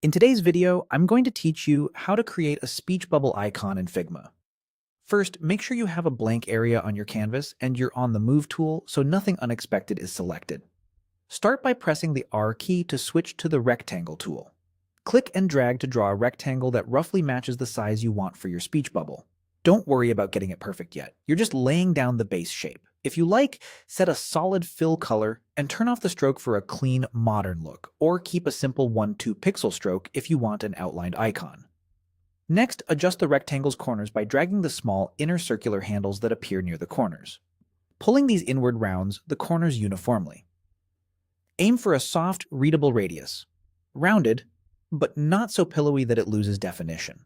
In today's video, I'm going to teach you how to create a speech bubble icon in Figma. First, make sure you have a blank area on your canvas and you're on the Move tool so nothing unexpected is selected. Start by pressing the R key to switch to the Rectangle tool. Click and drag to draw a rectangle that roughly matches the size you want for your speech bubble. Don't worry about getting it perfect yet. You're just laying down the base shape. If you like, set a solid fill color and turn off the stroke for a clean, modern look, or keep a simple 1-2 pixel stroke if you want an outlined icon. Next, adjust the rectangle's corners by dragging the small inner circular handles that appear near the corners. Pulling these inward rounds the corners uniformly. Aim for a soft, readable radius. Rounded, but not so pillowy that it loses definition.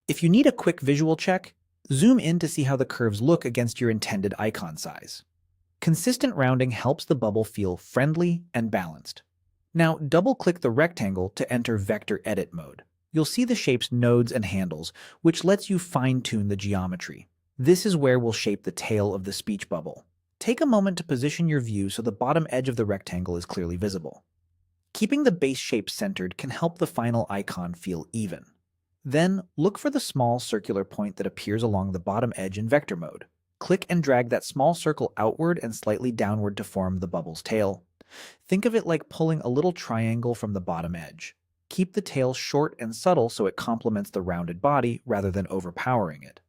If you need a quick visual check, zoom in to see how the curves look against your intended icon size. Consistent rounding helps the bubble feel friendly and balanced. Now double-click the rectangle to enter Vector Edit mode. You'll see the shape's nodes and handles, which lets you fine-tune the geometry. This is where we'll shape the tail of the speech bubble. Take a moment to position your view so the bottom edge of the rectangle is clearly visible. Keeping the base shape centered can help the final icon feel even. Then, look for the small circular point that appears along the bottom edge in vector mode. Click and drag that small circle outward and slightly downward to form the bubble's tail. Think of it like pulling a little triangle from the bottom edge. Keep the tail short and subtle so it complements the rounded body rather than overpowering it.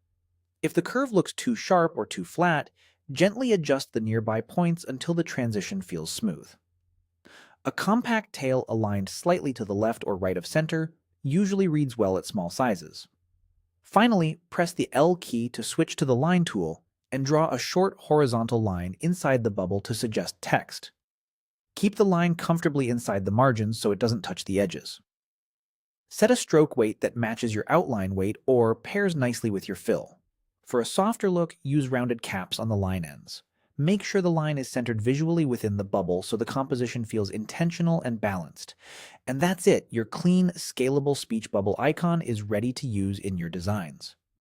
If the curve looks too sharp or too flat, gently adjust the nearby points until the transition feels smooth. A compact tail aligned slightly to the left or right of center usually reads well at small sizes. Finally, press the L key to switch to the Line tool and draw a short horizontal line inside the bubble to suggest text. Keep the line comfortably inside the margins so it doesn't touch the edges. Set a stroke weight that matches your outline weight or pairs nicely with your fill. For a softer look, use rounded caps on the line ends. Make sure the line is centered visually within the bubble so the composition feels intentional and balanced. And that's it, your clean, scalable speech bubble icon is ready to use in your designs.